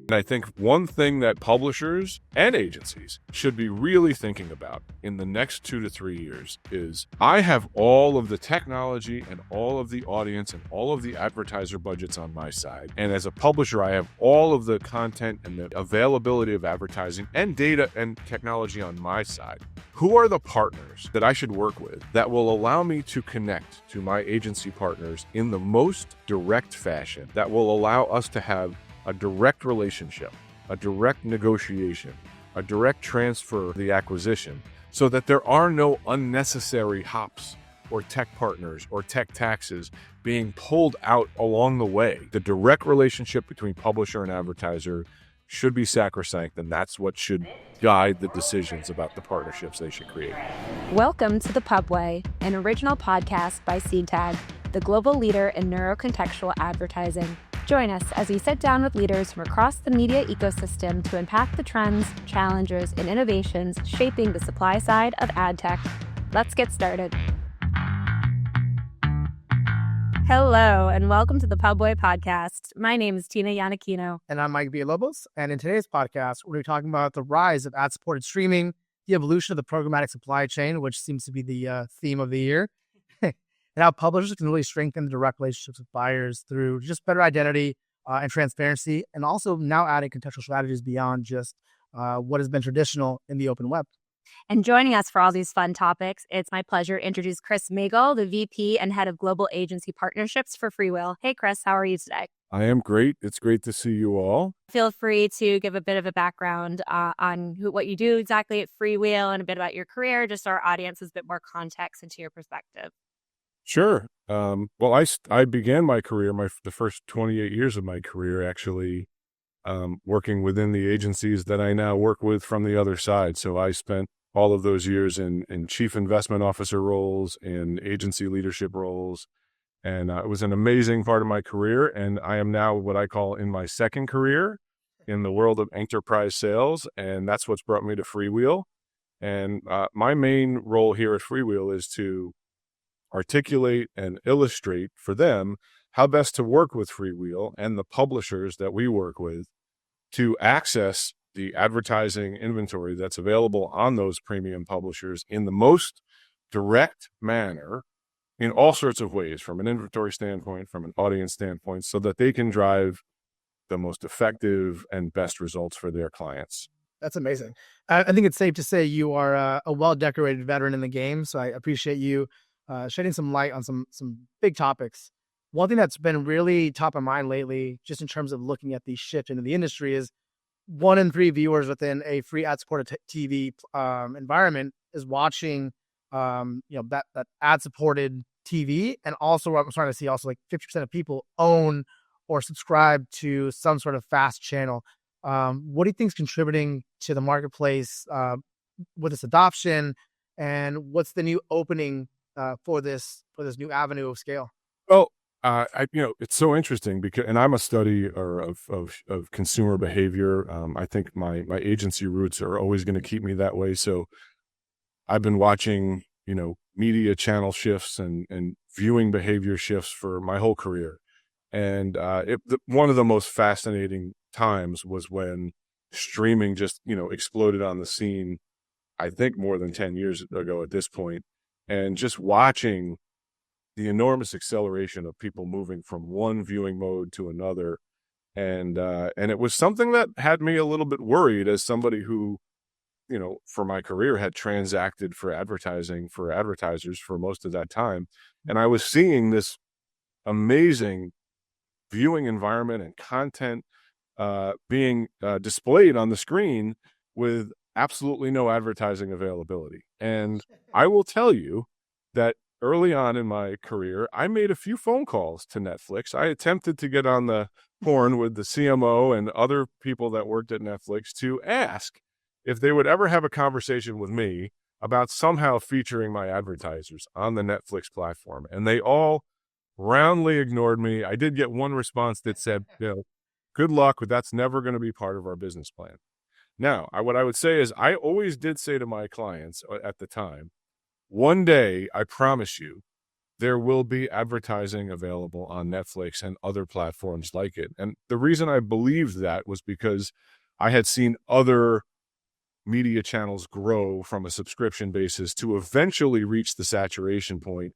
And I think one thing that publishers and agencies should be really thinking about in the next 2 to 3 years is I have all of the technology and all of the audience and all of the advertiser budgets on my side. And as a publisher, I have all of the content and the availability of advertising and data and technology on my side. Who are the partners that I should work with that will allow me to connect to my agency partners in the most direct fashion, that will allow us to have a direct relationship, a direct negotiation, a direct transfer of the acquisition, so that there are no unnecessary hops or tech partners or tech taxes being pulled out along the way. The direct relationship between publisher and advertiser should be sacrosanct, and that's what should guide the decisions about the partnerships they should create. Welcome to The Pubway, an original podcast by SeedTag, the global leader in neurocontextual advertising. Join us as we sit down with leaders from across the media ecosystem to unpack the trends, challenges, and innovations shaping the supply side of ad tech. Let's get started. Hello, and welcome to the Pubway podcast. My name is Tina Yanakino. And I'm Mike Villalobos. And in today's podcast, we're going to be talking about the rise of ad-supported streaming, the evolution of the programmatic supply chain, which seems to be the theme of the year, and how publishers can really strengthen the direct relationships with buyers through just better identity and transparency, and also now adding contextual strategies beyond just what has been traditional in the open web. And joining us for all these fun topics, it's my pleasure to introduce Kris Magel, the VP and Head of Global Agency Partnerships for FreeWheel. Hey, Kris, how are you today? I am great. It's great to see you all. Feel free to give a bit of a background on what you do exactly at FreeWheel and a bit about your career, just so our audience has a bit more context into your perspective. Sure. Well, I began my career, the first 28 years of my career, actually working within the agencies that I now work with from the other side. So I spent all of those years in chief investment officer roles, in agency leadership roles. And it was an amazing part of my career. And I am now what I call in my second career in the world of enterprise sales. And that's what's brought me to FreeWheel. And my main role here at FreeWheel is to articulate and illustrate for them how best to work with FreeWheel and the publishers that we work with to access the advertising inventory that's available on those premium publishers in the most direct manner in all sorts of ways, from an inventory standpoint, from an audience standpoint, so that they can drive the most effective and best results for their clients. That's amazing. I think it's safe to say you are a well-decorated veteran in the game, so I appreciate you shedding some light on some big topics. One thing that's been really top of mind lately, just in terms of looking at the shift into the industry, is 1 in 3 viewers within a free ad-supported TV environment is watching, that ad-supported TV. And also, what I'm starting to see, also like 50% of people own or subscribe to some sort of fast channel. What do you think is contributing to the marketplace with this adoption, and what's the new opening for this new avenue of scale? Well, it's so interesting because, and I'm a studier of consumer behavior. I think my agency roots are always going to keep me that way. So I've been watching, media channel shifts and viewing behavior shifts for my whole career. And one of the most fascinating times was when streaming just, exploded on the scene, I think more than 10 years ago at this point, and just watching the enormous acceleration of people moving from one viewing mode to another. And it was something that had me a little bit worried as somebody who, for my career had transacted for advertising for advertisers for most of that time. And I was seeing this amazing viewing environment and content being displayed on the screen with absolutely no advertising availability. And I will tell you that early on in my career, I made a few phone calls to Netflix. I attempted to get on the horn with the CMO and other people that worked at Netflix to ask if they would ever have a conversation with me about somehow featuring my advertisers on the Netflix platform. And they all roundly ignored me. I did get one response that said, good luck, but that's never going to be part of our business plan. Now, what I would say is I always did say to my clients at the time, one day, I promise you, there will be advertising available on Netflix and other platforms like it. And the reason I believed that was because I had seen other media channels grow from a subscription basis to eventually reach the saturation point.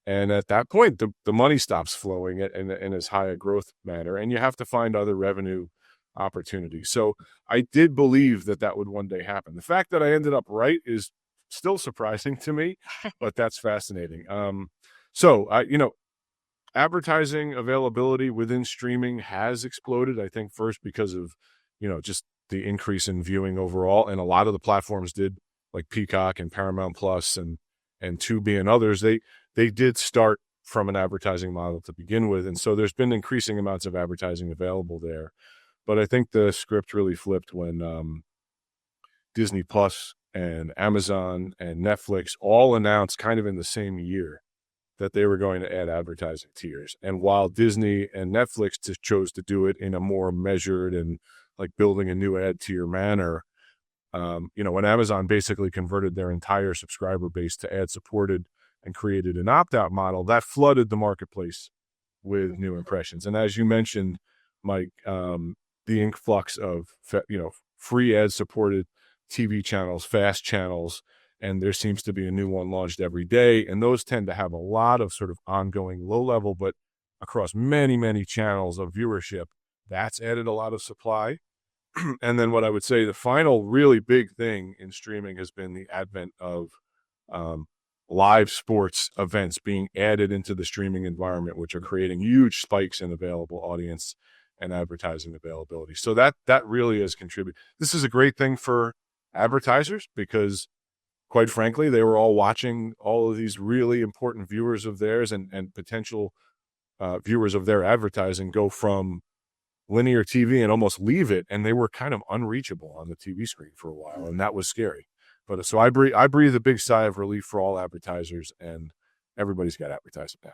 And at that point, the money stops flowing in as high a growth manner, and you have to find other revenue opportunities. So I did believe that that would one day happen. The fact that I ended up right is still surprising to me, but that's fascinating. Advertising availability within streaming has exploded. I think first because of, just the increase in viewing overall. And a lot of the platforms did, like Peacock and Paramount Plus and Tubi and others, they did start from an advertising model to begin with. And so there's been increasing amounts of advertising available there. But I think the script really flipped when Disney Plus and Amazon and Netflix all announced kind of in the same year that they were going to add advertising tiers. And while Disney and Netflix just chose to do it in a more measured and like building a new ad tier manner, when Amazon basically converted their entire subscriber base to ad supported and created an opt-out model, that flooded the marketplace with new impressions. And as you mentioned, Mike, the influx of, free ad supported TV channels, fast channels, and there seems to be a new one launched every day. And those tend to have a lot of sort of ongoing low level, but across many, many channels of viewership. That's added a lot of supply. And then what I would say, the final really big thing in streaming has been the advent of live sports events being added into the streaming environment, which are creating huge spikes in available audience and advertising availability. So that really has contributed. This is a great thing for advertisers because, quite frankly, they were all watching all of these really important viewers of theirs and potential viewers of their advertising go from linear TV and almost leave it, and they were kind of unreachable on the TV screen for a while, and that was scary. But so I breathe a big sigh of relief for all advertisers, and everybody's got advertising now.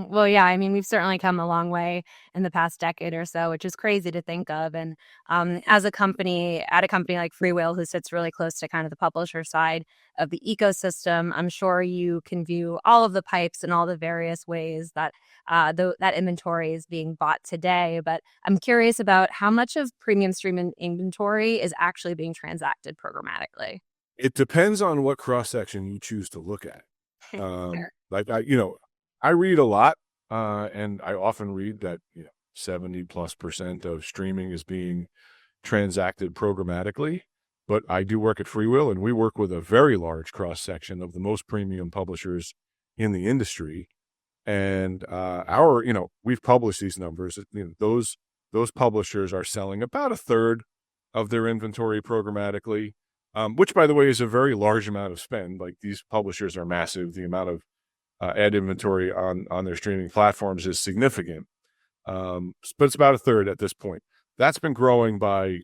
Well, yeah, I mean, we've certainly come a long way in the past decade or so, which is crazy to think of. And as a company, at a company like FreeWheel, who sits really close to kind of the publisher side of the ecosystem, I'm sure you can view all of the pipes and all the various ways that that inventory is being bought today. But I'm curious about how much of premium streaming inventory is actually being transacted programmatically. It depends on what cross section you choose to look at. Fair. I read a lot, and I often read that 70+% of streaming is being transacted programmatically. But I do work at FreeWheel, and we work with a very large cross section of the most premium publishers in the industry. And we've published these numbers. Those publishers are selling about a third of their inventory programmatically, which, by the way, is a very large amount of spend. Like, these publishers are massive. The amount of ad inventory on their streaming platforms is significant. But it's about a third at this point. That's been growing by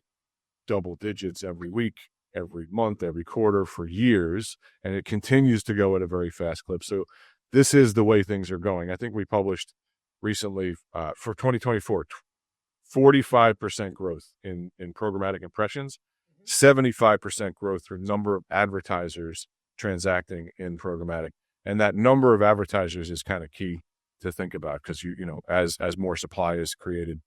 double digits every week, every month, every quarter for years, and it continues to go at a very fast clip. So this is the way things are going. I think we published recently for 2024, 45% growth in programmatic impressions, 75% growth through number of advertisers transacting in programmatic. And that number of advertisers is kind of key to think about because, as more supply is created,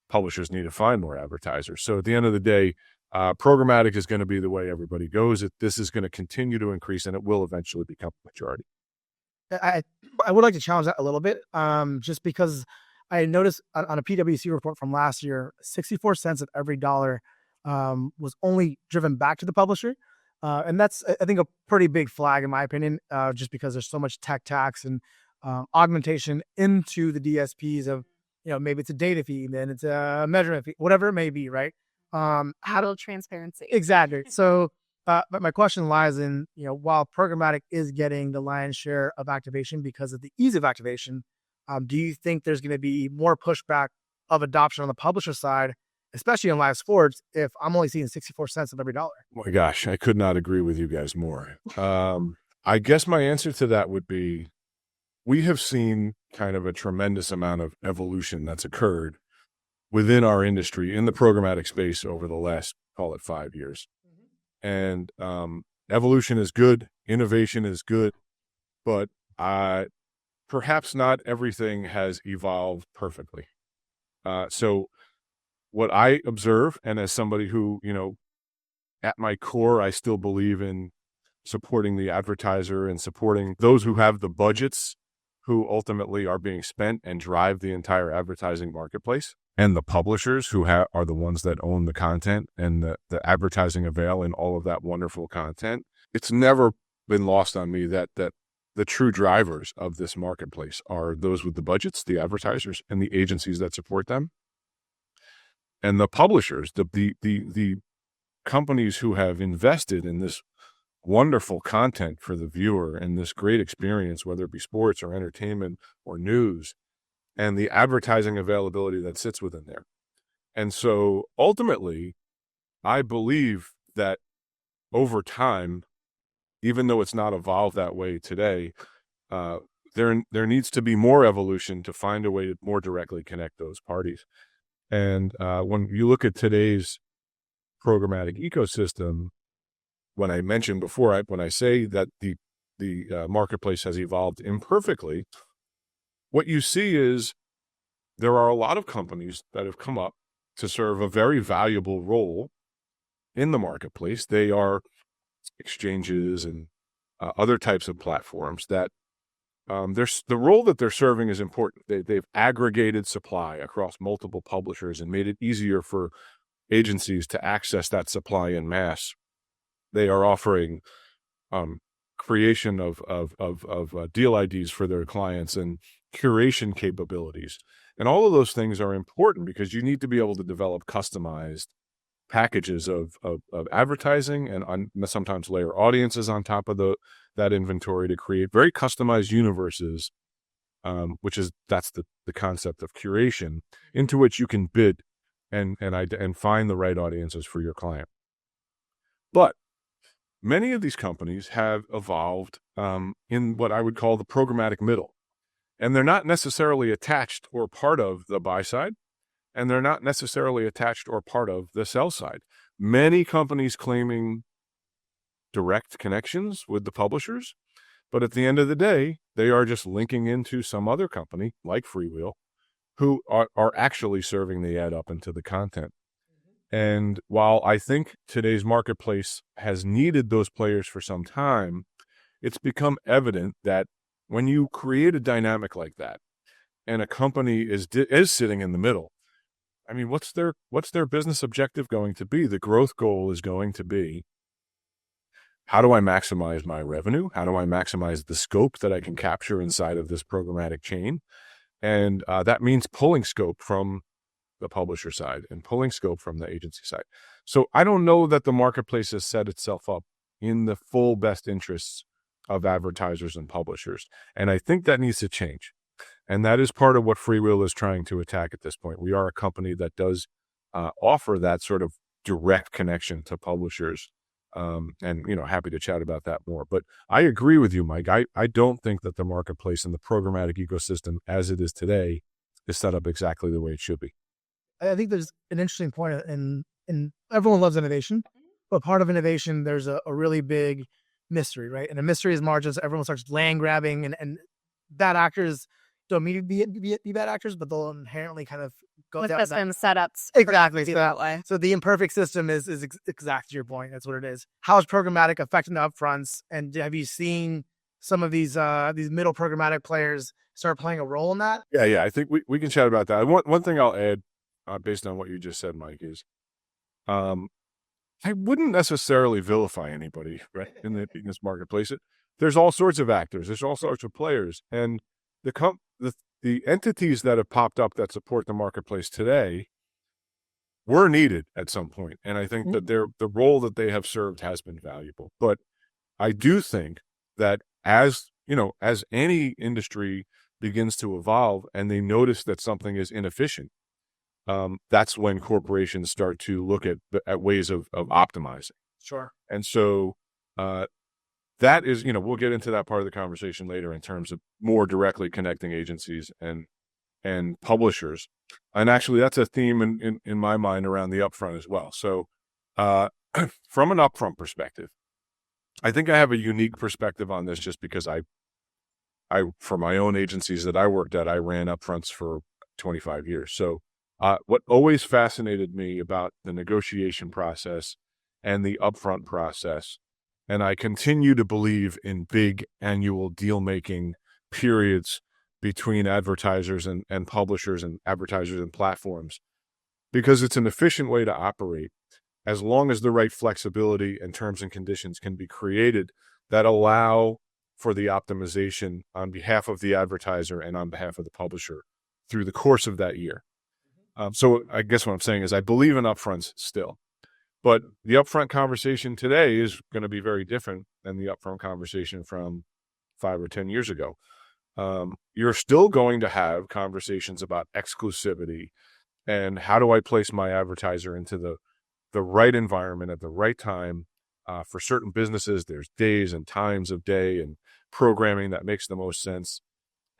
publishers need to find more advertisers. So at the end of the day, programmatic is going to be the way everybody goes. This is going to continue to increase, and it will eventually become a majority. I would like to challenge that a little bit, just because I noticed on a PwC report from last year, 64 cents of every dollar was only driven back to the publisher. And that's, I think, a pretty big flag, in my opinion, just because there's so much tech tax and augmentation into the DSPs of, maybe it's a data fee, then it's a measurement fee, whatever it may be, right? Total transparency. Exactly. So, but my question lies in, while programmatic is getting the lion's share of activation because of the ease of activation, do you think there's going to be more pushback of adoption on the publisher side, especially in live sports, if I'm only seeing 64 cents of every dollar? Oh my gosh, I could not agree with you guys more. I guess my answer to that would be, we have seen kind of a tremendous amount of evolution that's occurred within our industry in the programmatic space over the last, call it 5 years. And evolution is good, innovation is good, but perhaps not everything has evolved perfectly. So what I observe, and as somebody who, at my core, I still believe in supporting the advertiser and supporting those who have the budgets who ultimately are being spent and drive the entire advertising marketplace, and the publishers who are the ones that own the content and the advertising avail in all of that wonderful content. It's never been lost on me that the true drivers of this marketplace are those with the budgets, the advertisers, and the agencies that support them. And the publishers, the companies who have invested in this wonderful content for the viewer and this great experience, whether it be sports or entertainment or news, and the advertising availability that sits within there. And so ultimately, I believe that over time, even though it's not evolved that way today, there needs to be more evolution to find a way to more directly connect those parties. And when you look at today's programmatic ecosystem, when I mentioned before, when I say that the marketplace has evolved imperfectly, what you see is there are a lot of companies that have come up to serve a very valuable role in the marketplace. They are exchanges and other types of platforms that the role that they're serving is important. They've aggregated supply across multiple publishers and made it easier for agencies to access that supply in mass. They are offering creation of deal IDs for their clients and curation capabilities. And all of those things are important because you need to be able to develop customized packages of advertising and sometimes layer audiences on top of that inventory to create very customized universes, that's the concept of curation, into which you can bid and find the right audiences for your client. But many of these companies have evolved in what I would call the programmatic middle, and they're not necessarily attached or part of the buy side, and they're not necessarily attached or part of the sell side. Many companies claiming direct connections with the publishers, but at the end of the day, they are just linking into some other company like FreeWheel, who are actually serving the ad up into the content. And while I think today's marketplace has needed those players for some time, it's become evident that when you create a dynamic like that, and a company is sitting in the middle, I mean, what's their business objective going to be? The growth goal is going to be, how do I maximize my revenue? How do I maximize the scope that I can capture inside of this programmatic chain? And that means pulling scope from the publisher side and pulling scope from the agency side. So I don't know that the marketplace has set itself up in the full best interests of advertisers and publishers. And I think that needs to change. And that is part of what FreeWheel is trying to attack at this point. We are a company that does offer that sort of direct connection to publishers. And, happy to chat about that more. But I agree with you, Mike. I don't think that the marketplace and the programmatic ecosystem as it is today is set up exactly the way it should be. I think there's an interesting point in everyone loves innovation, but part of innovation, there's a really big mystery, right? And a mystery is margins. Everyone starts land grabbing and bad actors don't mean to be bad actors, but they'll inherently kind of go down system setups. Exactly. So that way. So the imperfect system is exactly your point. That's what it is. How is programmatic affecting the upfronts? And have you seen some of these middle programmatic players start playing a role in that? Yeah. I think we can chat about that. One thing I'll add, based on what you just said, Mike, is I wouldn't necessarily vilify anybody, right, in this marketplace. There's all sorts of actors. There's all sorts of players. And the entities that have popped up that support the marketplace today were needed at some point. And I think that the role that they have served has been valuable. But I do think that as any industry begins to evolve and they notice that something is inefficient, that's when corporations start to look at ways of optimizing. Sure. And so that is, we'll get into that part of the conversation later in terms of more directly connecting agencies and publishers. And actually, that's a theme in my mind around the upfront as well. So from an upfront perspective, I think I have a unique perspective on this just because I for my own agencies that I worked at, I ran upfronts for 25 years. So what always fascinated me about the negotiation process and the upfront process, and I continue to believe in big annual deal-making periods between advertisers and publishers and advertisers and platforms, because it's an efficient way to operate as long as the right flexibility and terms and conditions can be created that allow for the optimization on behalf of the advertiser and on behalf of the publisher through the course of that year. So I guess what I'm saying is I believe in upfronts still, but the upfront conversation today is going to be very different than the upfront conversation from 5 or 10 years ago. You're still going to have conversations about exclusivity and how do I place my advertiser into the right environment at the right time. For certain businesses, there's days and times of day and programming that makes the most sense.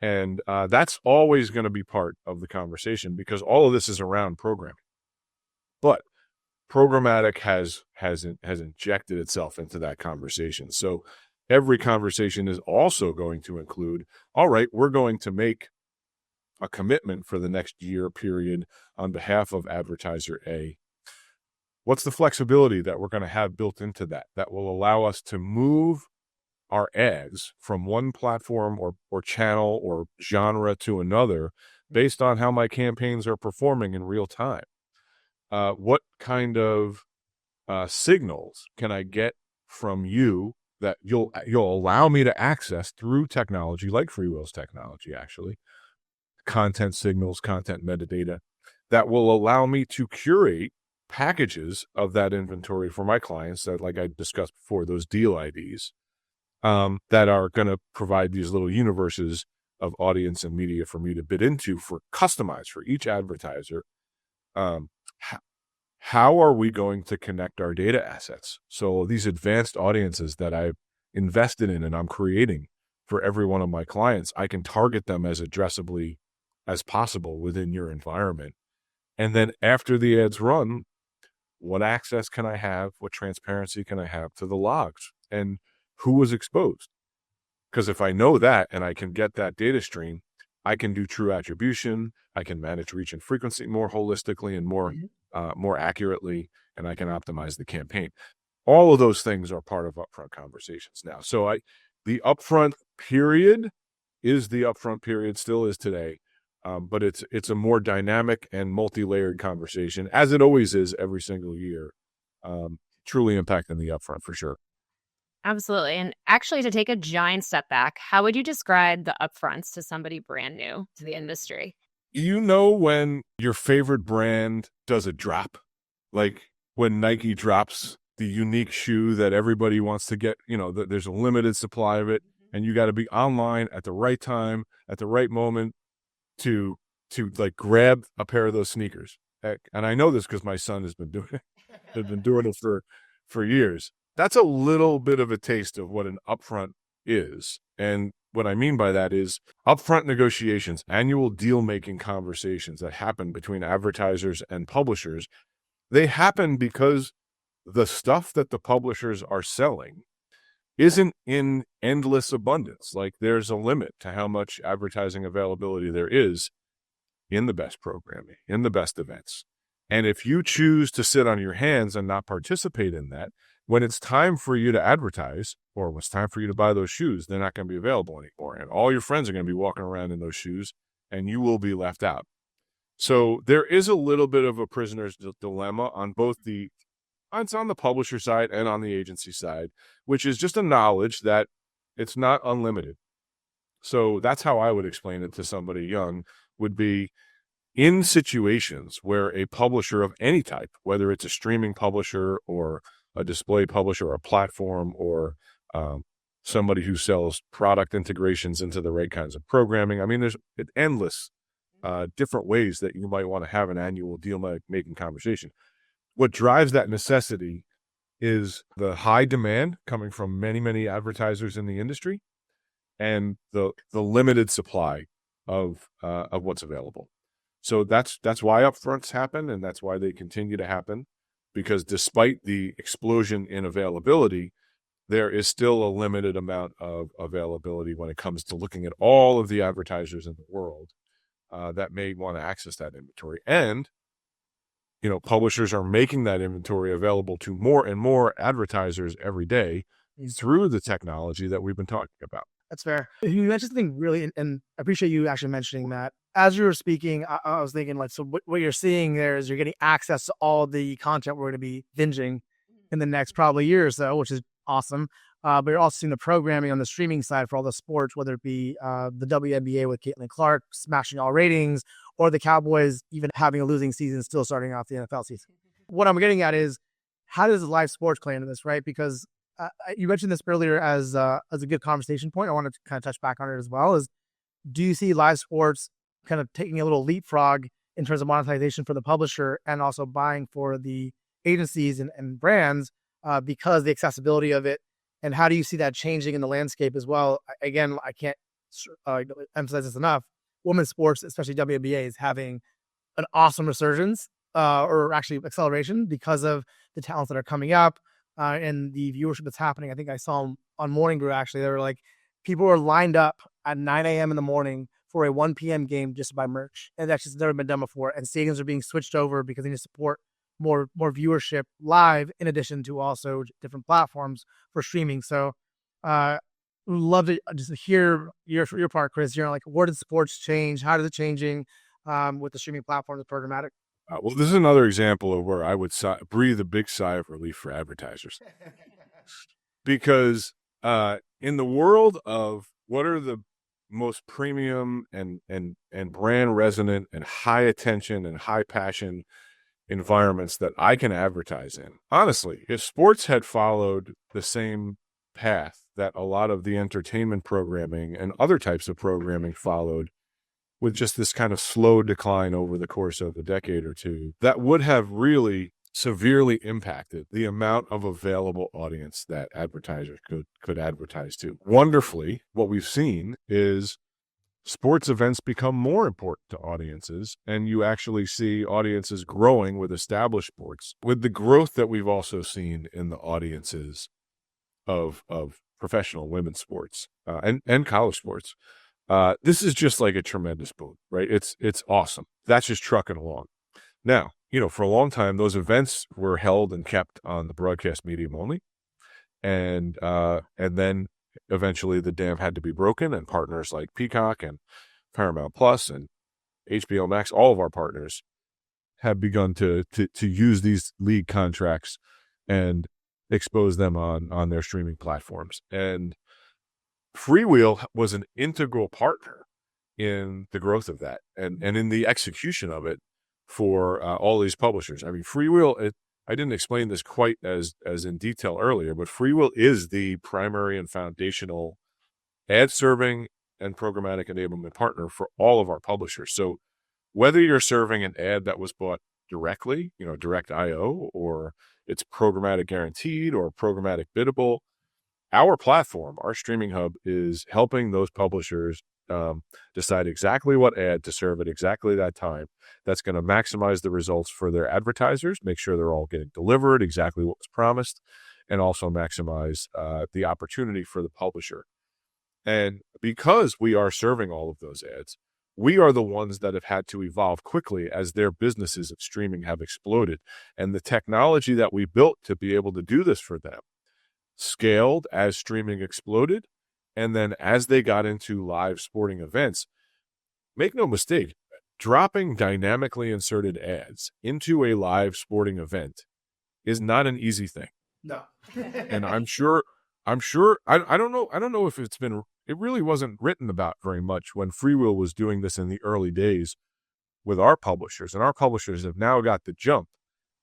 And that's always going to be part of the conversation because all of this is around programming. But programmatic has injected itself into that conversation. So every conversation is also going to include, all right, we're going to make a commitment for the next year period on behalf of advertiser A. What's the flexibility that we're going to have built into that will allow us to move our ads from one platform or channel or genre to another based on how my campaigns are performing in real time? What kind of signals can I get from you that you'll allow me to access through technology like FreeWheel's technology, actually, content signals, content metadata that will allow me to curate packages of that inventory for my clients that, like I discussed before, those deal IDs that are going to provide these little universes of audience and media for me to bid into for customized for each advertiser. How are we going to connect our data assets? So these advanced audiences that I've invested in and I'm creating for every one of my clients, I can target them as addressably as possible within your environment. And then after the ads run, what access can I have? What transparency can I have to the logs and who was exposed? Because if I know that and I can get that data stream, I can do true attribution. I can manage reach and frequency more holistically and more accurately, and I can optimize the campaign. All of those things are part of upfront conversations now. So the upfront period is the upfront period, still is today, but it's a more dynamic and multi-layered conversation, as it always is every single year, truly impacting the upfront for sure. Absolutely. And actually, to take a giant step back, how would you describe the upfronts to somebody brand new to the industry? You know when your favorite brand does a drop, like when Nike drops the unique shoe that everybody wants to get, there's a limited supply of it, and you got to be online at the right time, at the right moment to like grab a pair of those sneakers. And I know this because my son has been doing it for years. That's a little bit of a taste of what an upfront is. And what I mean by that is upfront negotiations, annual deal-making conversations that happen between advertisers and publishers. They happen because the stuff that the publishers are selling isn't in endless abundance. Like there's a limit to how much advertising availability there is in the best programming, in the best events. And if you choose to sit on your hands and not participate in that, when it's time for you to advertise or when it's time for you to buy those shoes, they're not going to be available anymore. And all your friends are going to be walking around in those shoes and you will be left out. So there is a little bit of a prisoner's dilemma on both it's on the publisher side and on the agency side, which is just a knowledge that it's not unlimited. So that's how I would explain it to somebody young, would be in situations where a publisher of any type, whether it's a streaming publisher or a display publisher or a platform or somebody who sells product integrations into the right kinds of programming. I mean, there's endless different ways that you might want to have an annual deal-making conversation. What drives that necessity is the high demand coming from many, many advertisers in the industry and the limited supply of what's available. So that's why upfronts happen, and that's why they continue to happen. Because despite the explosion in availability, there is still a limited amount of availability when it comes to looking at all of the advertisers in the world that may want to access that inventory. And, publishers are making that inventory available to more and more advertisers every day through the technology that we've been talking about. That's fair. You mentioned something really, and I appreciate you actually mentioning that. As you were speaking, I was thinking so what you're seeing there is you're getting access to all the content we're going to be binging in the next probably year or so, which is awesome. But you're also seeing the programming on the streaming side for all the sports, whether it be the WNBA with Caitlin Clark smashing all ratings, or the Cowboys even having a losing season, still starting off the NFL season. What I'm getting at is, how does live sports play into this, right? Because you mentioned this earlier as a good conversation point. I wanted to kind of touch back on it as well. Is, do you see live sports kind of taking a little leapfrog in terms of monetization for the publisher and also buying for the agencies and brands because the accessibility of it? And how do you see that changing in the landscape as well? Again, I can't emphasize this enough. Women's sports, especially WNBA, is having an awesome resurgence or actually acceleration because of the talents that are coming up and the viewership that's happening. I think I saw on Morning Brew, actually, they were like, people were lined up at 9 a.m. in the morning for a 1 p.m. game just to buy merch. And that's just never been done before. And stadiums are being switched over because they need to support more viewership live, in addition to also different platforms for streaming. So love to just hear your part, Kris. Like, where did sports change? How is it changing with the streaming platform, the programmatic? Well, this is another example of where I would breathe a big sigh of relief for advertisers. Because in the world of what are the most premium and brand resonant and high attention and high passion environments that I can advertise in, honestly, if sports had followed the same path that a lot of the entertainment programming and other types of programming followed, with just this kind of slow decline over the course of a decade or two, that would have really severely impacted the amount of available audience that advertisers could advertise to. Wonderfully, what we've seen is sports events become more important to audiences, and you actually see audiences growing with established sports, with the growth that we've also seen in the audiences of professional women's sports and college sports. This is just like a tremendous boom, right? It's awesome. That's just trucking along. Now, for a long time, those events were held and kept on the broadcast medium only. And then eventually the dam had to be broken, and partners like Peacock and Paramount Plus and HBO Max, all of our partners, have begun to use these league contracts and expose them on their streaming platforms. And FreeWheel was an integral partner in the growth of that and in the execution of it for all these publishers. I mean, FreeWheel, I didn't explain this quite as in detail earlier, but FreeWheel is the primary and foundational ad serving and programmatic enablement partner for all of our publishers. So whether you're serving an ad that was bought directly, direct IO, or it's programmatic guaranteed or programmatic biddable, our platform, our streaming hub, is helping those publishers decide exactly what ad to serve at exactly that time. That's going to maximize the results for their advertisers, make sure they're all getting delivered exactly what was promised, and also maximize the opportunity for the publisher. And because we are serving all of those ads, we are the ones that have had to evolve quickly as their businesses of streaming have exploded. And the technology that we built to be able to do this for them scaled as streaming exploded. And then as they got into live sporting events, make no mistake, dropping dynamically inserted ads into a live sporting event is not an easy thing. No. And I don't know if it really wasn't written about very much when FreeWheel was doing this in the early days with our publishers, and our publishers have now got the jump.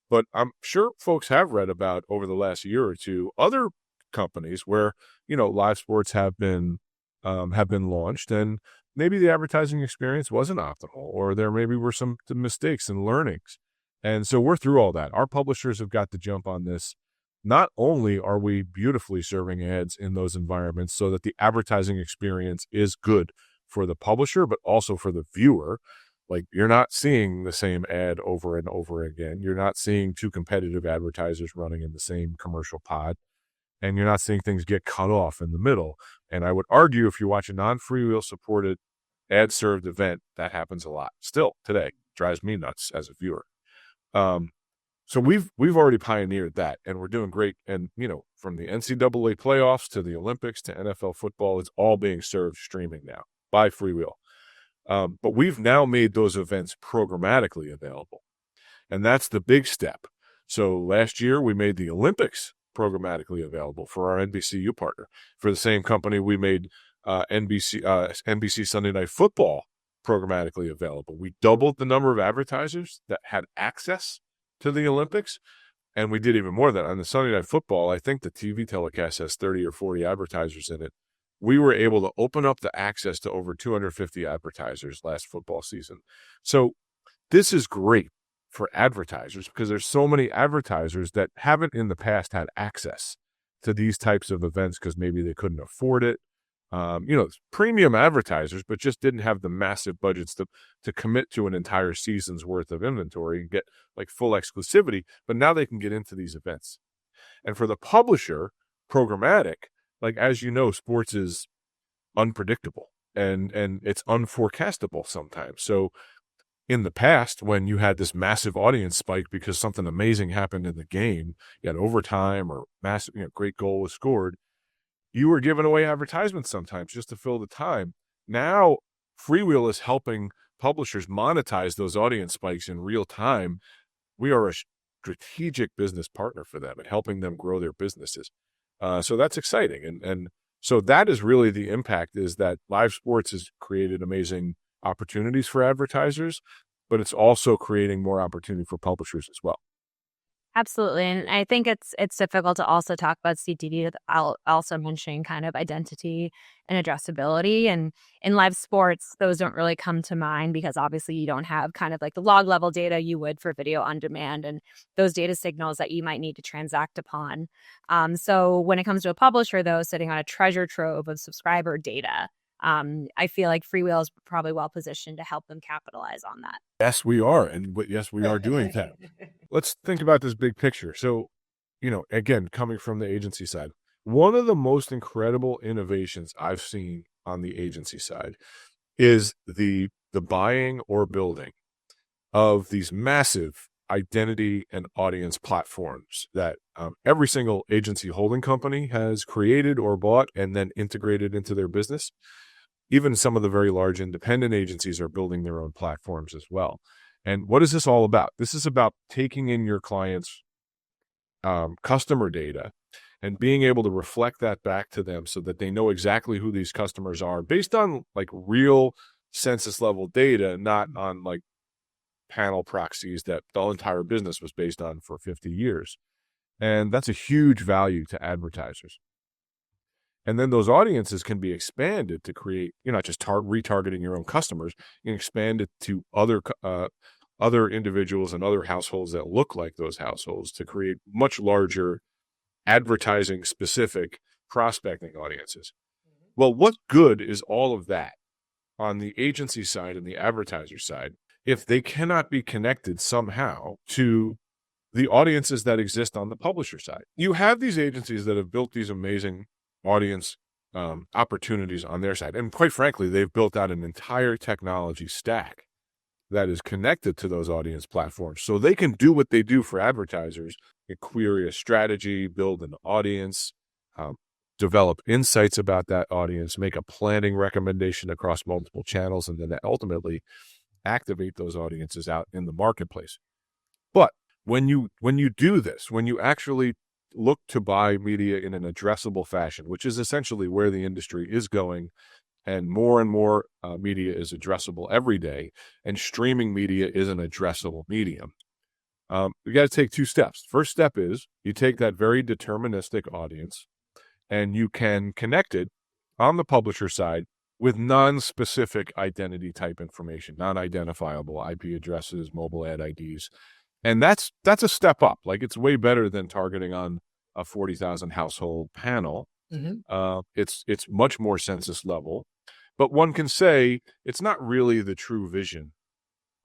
But I'm sure folks have read about over the last year or two other companies where live sports have been launched, and maybe the advertising experience wasn't optimal, or there maybe were some mistakes and learnings. And so we're through all that. Our publishers have got the jump on this. Not only are we beautifully serving ads in those environments so that the advertising experience is good for the publisher, but also for the viewer. Like, you're not seeing the same ad over and over again. You're not seeing two competitive advertisers running in the same commercial pod. and you're not seeing things get cut off in the middle. And I would argue if you watch a non-FreeWheel supported ad-served event, that happens a lot. Still today, drives me nuts as a viewer. So we've already pioneered that, and we're doing great. And from the NCAA playoffs to the Olympics to NFL football, it's all being served streaming now by FreeWheel. But we've now made those events programmatically available, and that's the big step. So last year we made the Olympics programmatically available for our NBCU partner. For the same company, we made NBC Sunday Night Football programmatically available. We doubled the number of advertisers that had access to the Olympics, and we did even more than that. On the Sunday Night Football, I think the TV telecast has 30 or 40 advertisers in it. We were able to open up the access to over 250 advertisers last football season. So this is great for advertisers because there's so many advertisers that haven't in the past had access to these types of events because maybe they couldn't afford it. Premium advertisers, but just didn't have the massive budgets to commit to an entire season's worth of inventory and get like full exclusivity. But now they can get into these events. And for the publisher, programmatic, like, as you know, sports is unpredictable and it's unforecastable sometimes. So in the past, when you had this massive audience spike because something amazing happened in the game, you had overtime or massive, great goal was scored, you were giving away advertisements sometimes just to fill the time. Now, FreeWheel is helping publishers monetize those audience spikes in real time. We are a strategic business partner for them and helping them grow their businesses. So that's exciting. And so that is really the impact, is that live sports has created amazing opportunities for advertisers, but it's also creating more opportunity for publishers as well. Absolutely. And I think it's difficult to also talk about CTV without also mentioning kind of identity and addressability. And in live sports, those don't really come to mind because obviously you don't have kind of like the log level data you would for video on demand and those data signals that you might need to transact upon. So when it comes to a publisher, though, sitting on a treasure trove of subscriber data, I feel like FreeWheel is probably well positioned to help them capitalize on that. Yes, we are. And yes, we are doing that. Let's think about this big picture. So, again, coming from the agency side, one of the most incredible innovations I've seen on the agency side is the buying or building of these massive identity and audience platforms that every single agency holding company has created or bought and then integrated into their business. Even some of the very large independent agencies are building their own platforms as well. And what is this all about? This is about taking in your clients' customer data and being able to reflect that back to them so that they know exactly who these customers are based on like real census level data, not on like panel proxies that the entire business was based on for 50 years. And that's a huge value to advertisers. And then those audiences can be expanded to create, you're not just retargeting your own customers, you can expand it to other individuals and other households that look like those households to create much larger advertising specific prospecting audiences. Well, what good is all of that on the agency side and the advertiser side if they cannot be connected somehow to the audiences that exist on the publisher side? You have these agencies that have built these amazing audience opportunities on their side. And quite frankly, they've built out an entire technology stack that is connected to those audience platforms. So they can do what they do for advertisers, query a strategy, build an audience, develop insights about that audience, make a planning recommendation across multiple channels, and then ultimately activate those audiences out in the marketplace. But when you do this, when you actually look to buy media in an addressable fashion, which is essentially where the industry is going, and more media is addressable every day, and streaming media is an addressable medium. You got to take two steps. First step is you take that very deterministic audience and you can connect it on the publisher side with non-specific identity type information, non-identifiable IP addresses, mobile ad IDs. And that's a step up. Like, it's way better than targeting on a 40,000 household panel. Mm-hmm. It's much more census level, but one can say it's not really the true vision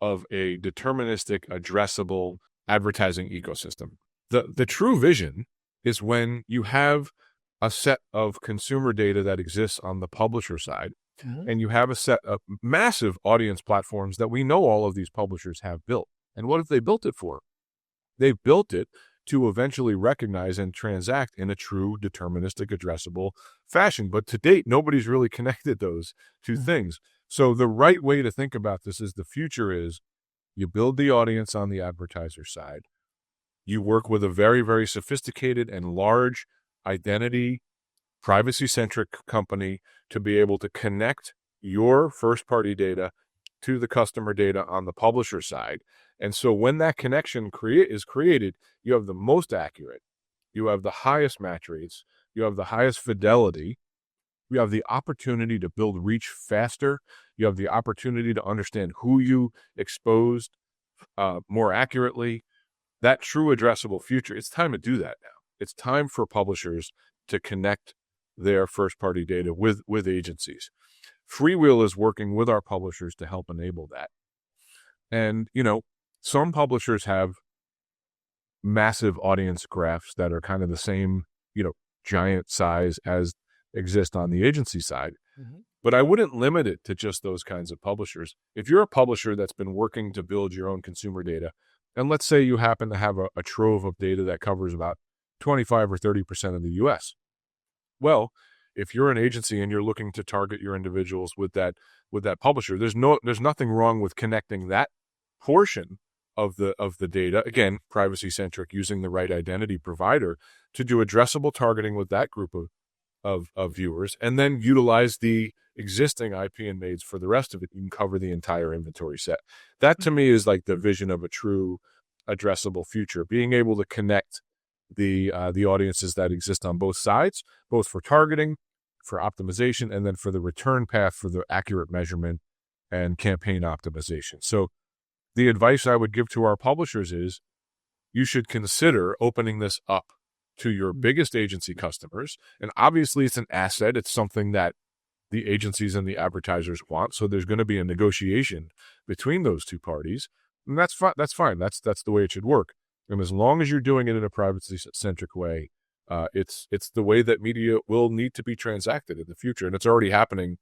of a deterministic, addressable advertising ecosystem. The true vision is when you have a set of consumer data that exists on the publisher side, and you have a set of massive audience platforms that we know all of these publishers have built. And what have they built it for? They've built it to eventually recognize and transact in a true deterministic addressable fashion. But to date, nobody's really connected those two things. So the right way to think about this is the future is you build the audience on the advertiser side. You work with a very, very sophisticated and large identity, privacy-centric company to be able to connect your first-party data to the customer data on the publisher side. And so when that connection is created, you have the most accurate, you have the highest match rates, you have the highest fidelity, you have the opportunity to build reach faster, you have the opportunity to understand who you exposed more accurately. That true addressable future, it's time to do that now. It's time for publishers to connect their first-party data with agencies. FreeWheel is working with our publishers to help enable that. And, some publishers have massive audience graphs that are kind of the same, giant size as exist on the agency side. But I wouldn't limit it to just those kinds of publishers. If you're a publisher that's been working to build your own consumer data, and let's say you happen to have a trove of data that covers about 25 or 30% of the US. Well, if you're an agency and you're looking to target your individuals with that publisher, there's nothing wrong with connecting that portion of the data, again, privacy centric, using the right identity provider to do addressable targeting with that group of viewers, and then utilize the existing IP and MAIDs for the rest of it. You can cover the entire inventory set. That to me is like the vision of a true addressable future, being able to connect the audiences that exist on both sides, both for targeting, for optimization, and then for the return path for the accurate measurement and campaign optimization. So the advice I would give to our publishers is you should consider opening this up to your biggest agency customers. And obviously it's an asset. It's something that the agencies and the advertisers want. So there's going to be a negotiation between those two parties. And that's fine. That's fine. That's the way it should work. And as long as you're doing it in a privacy-centric way, it's the way that media will need to be transacted in the future. And it's already happening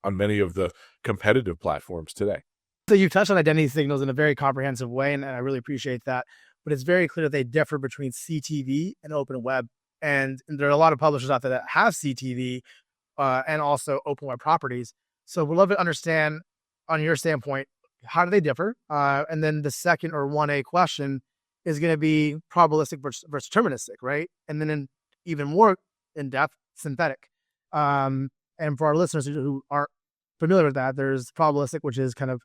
on many of the competitive platforms today. So you've touched on identity signals in a very comprehensive way, and I really appreciate that. But it's very clear that they differ between CTV and open web. And there are a lot of publishers out there that have CTV and also open web properties. So we'd love to understand, on your standpoint, how do they differ? And then the second, or 1A question, is going to be probabilistic versus deterministic, right? And then even more in depth, synthetic. And for our listeners who aren't familiar with that, there's probabilistic, which is kind of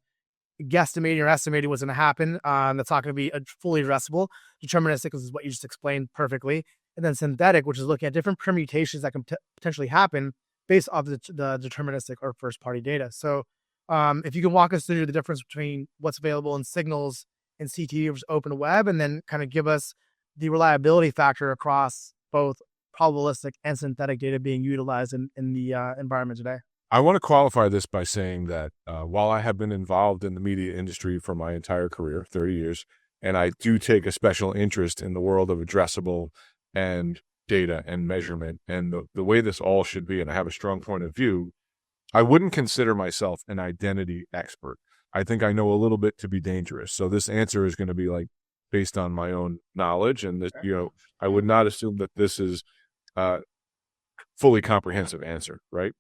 guesstimating or estimating what's going to happen. That's not going to be fully addressable. Deterministic is what you just explained perfectly. And then synthetic, which is looking at different permutations that can potentially happen based off the deterministic or first-party data. So if you can walk us through the difference between what's available in signals in CTV versus open web, and then kind of give us the reliability factor across both probabilistic and synthetic data being utilized in the environment today. I want to qualify this by saying that while I have been involved in the media industry for my entire career, 30 years, and I do take a special interest in the world of addressable and data and measurement and the way this all should be, and I have a strong point of view, I wouldn't consider myself an identity expert. I think I know a little bit to be dangerous. So this answer is going to be like based on my own knowledge, and that, I would not assume that this is a fully comprehensive answer, right?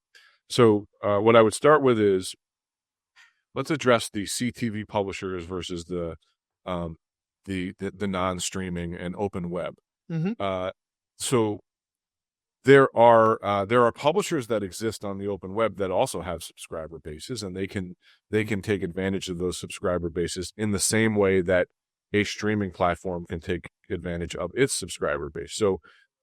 So what I would start with is, let's address the CTV publishers versus the non-streaming and open web. So there are publishers that exist on the open web that also have subscriber bases, and they can take advantage of those subscriber bases in the same way that a streaming platform can take advantage of its subscriber base. So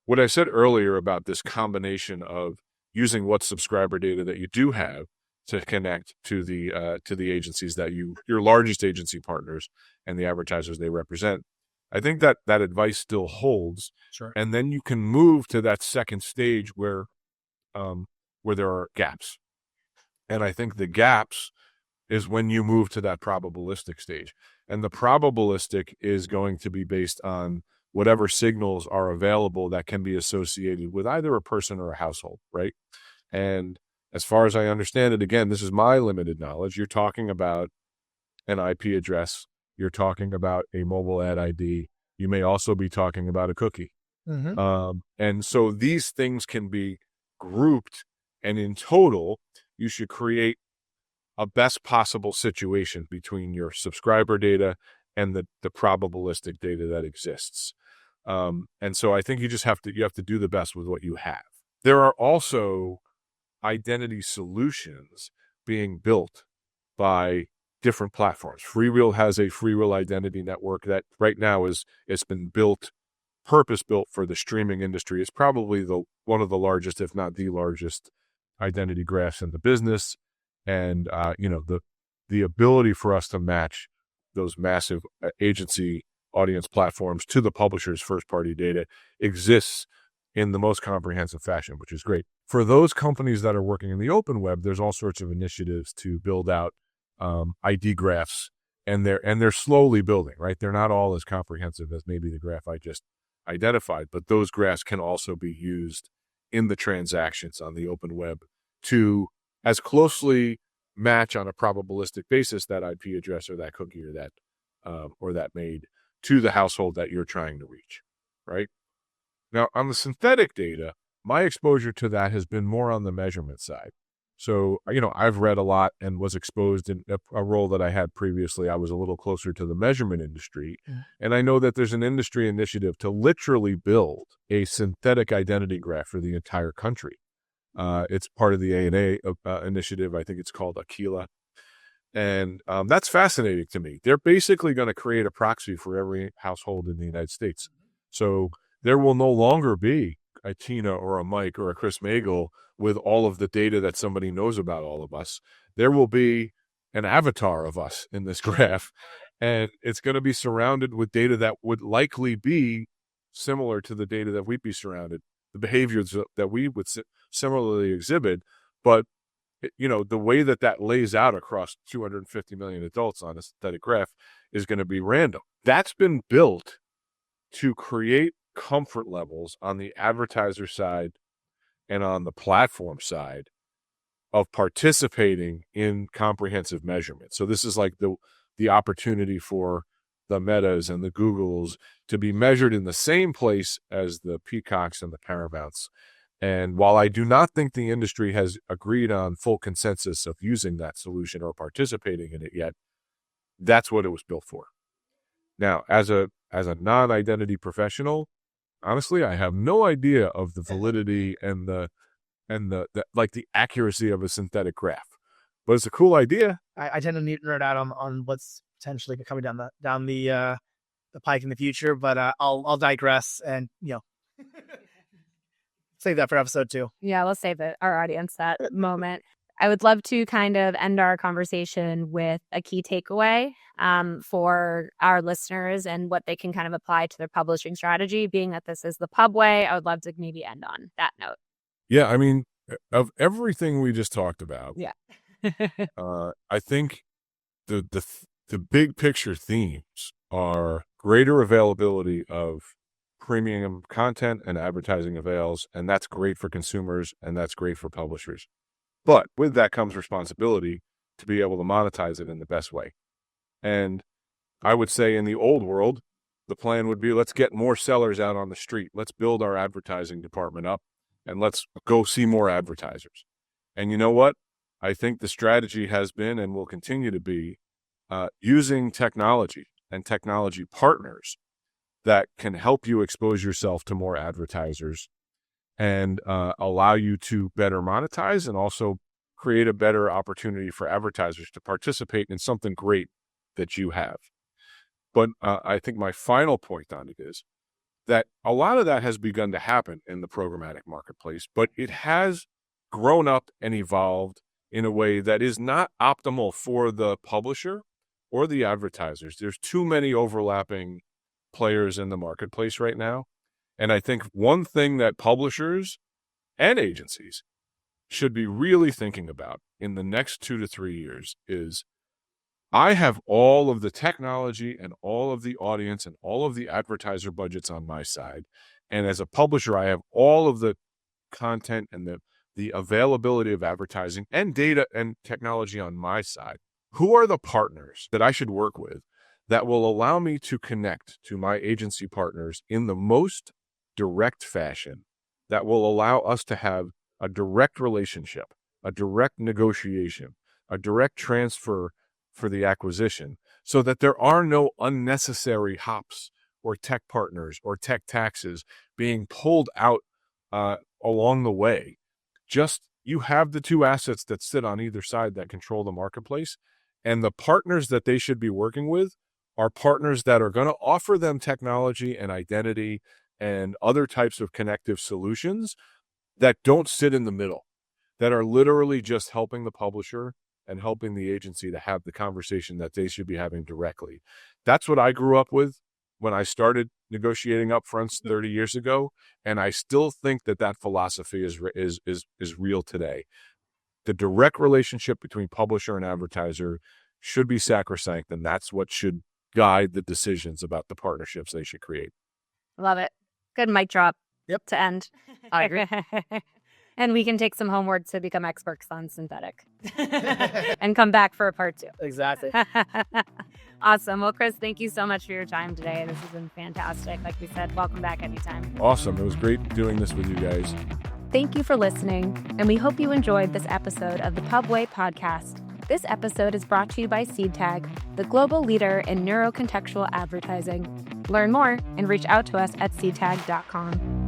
what I said earlier about this combination of using what subscriber data that you do have to connect to the agencies that your largest agency partners and the advertisers they represent, I think that advice still holds. Sure. And then you can move to that second stage where there are gaps. And I think the gaps is when you move to that probabilistic stage. And the probabilistic is going to be based on whatever signals are available that can be associated with either a person or a household, right? And as far as I understand it, again, this is my limited knowledge. You're talking about an IP address. You're talking about a mobile ad ID. You may also be talking about a cookie. And so these things can be grouped, and in total, you should create a best possible situation between your subscriber data and the probabilistic data that exists. And so I think you have to do the best with what you have. There are also identity solutions being built by different platforms. FreeWheel has a FreeWheel identity network that right now it's been purpose-built for the streaming industry. It's probably one of the largest, if not the largest, identity graphs in the business. And the ability for us to match those massive agency audience platforms to the publisher's first-party data exists in the most comprehensive fashion, which is great. For those companies that are working in the open web, there's all sorts of initiatives to build out ID graphs, and they're slowly building, right? They're not all as comprehensive as maybe the graph I just identified, but those graphs can also be used in the transactions on the open web to as closely match on a probabilistic basis that IP address or that cookie or that maid to the household that you're trying to reach, right? Now, on the synthetic data, my exposure to that has been more on the measurement side. So, I've read a lot and was exposed in a role that I had previously. I was a little closer to the measurement industry. And I know that there's an industry initiative to literally build a synthetic identity graph for the entire country. It's part of the A&A initiative. I think it's called Aquila. And that's fascinating to me. They're basically going to create a proxy for every household in the United States. So there will no longer be a Tina or a Mike or a Kris Magel with all of the data that somebody knows about all of us. There will be an avatar of us in this graph, and it's going to be surrounded with data that would likely be similar to the data that we'd be surrounded, the behaviors that we would similarly exhibit. But, the way that lays out across 250 million adults on a synthetic graph is going to be random. That's been built to create comfort levels on the advertiser side and on the platform side of participating in comprehensive measurement. So this is like the opportunity for the Metas and the Googles to be measured in the same place as the Peacocks and the Paramounts. And while I do not think the industry has agreed on full consensus of using that solution or participating in it yet, that's what it was built for. Now, as a non-identity professional, honestly, I have no idea of the validity and the accuracy of a synthetic graph, but it's a cool idea. I tend to nerd out on what's potentially coming down the pike in the future, but I'll digress and save that for episode 2. Yeah, we'll save our audience that moment. I would love to kind of end our conversation with a key takeaway for our listeners and what they can kind of apply to their publishing strategy. Being that this is the pub way, I would love to maybe end on that note. Yeah, I mean, of everything we just talked about, yeah, I think the big picture themes are greater availability of premium content and advertising avails, and that's great for consumers and that's great for publishers. But with that comes responsibility to be able to monetize it in the best way. And I would say in the old world, the plan would be, let's get more sellers out on the street. Let's build our advertising department up and let's go see more advertisers. And you know what? I think the strategy has been and will continue to be using technology and technology partners that can help you expose yourself to more advertisers and allow you to better monetize and also create a better opportunity for advertisers to participate in something great that you have. But I think my final point on it is that a lot of that has begun to happen in the programmatic marketplace, but it has grown up and evolved in a way that is not optimal for the publisher or the advertisers. There's too many overlapping players in the marketplace right now. And I think one thing that publishers and agencies should be really thinking about in the next 2 to 3 years is I have all of the technology and all of the audience and all of the advertiser budgets on my side. And as a publisher, I have all of the content and the availability of advertising and data and technology on my side. Who are the partners that I should work with that will allow me to connect to my agency partners in the most direct fashion, that will allow us to have a direct relationship, a direct negotiation, a direct transfer for the acquisition, so that there are no unnecessary hops or tech partners or tech taxes being pulled out along the way. Just you have the two assets that sit on either side that control the marketplace, and the partners that they should be working with are partners that are going to offer them technology and identity and other types of connective solutions that don't sit in the middle, that are literally just helping the publisher and helping the agency to have the conversation that they should be having directly. That's what I grew up with when I started negotiating upfronts 30 years ago, and I still think that philosophy is real today. The direct relationship between publisher and advertiser should be sacrosanct, and that's what should guide the decisions about the partnerships they should create. Love it. Good mic drop. Yep. To end. I agree. And we can take some homework to become experts on synthetic and come back for a part 2. Exactly. Awesome. Well, Kris, thank you so much for your time today. This has been fantastic. Like we said, welcome back anytime. Awesome. It was great doing this with you guys. Thank you for listening, and we hope you enjoyed this episode of the Pubway podcast. This episode is brought to you by SeedTag, the global leader in neurocontextual advertising. Learn more and reach out to us at seedtag.com.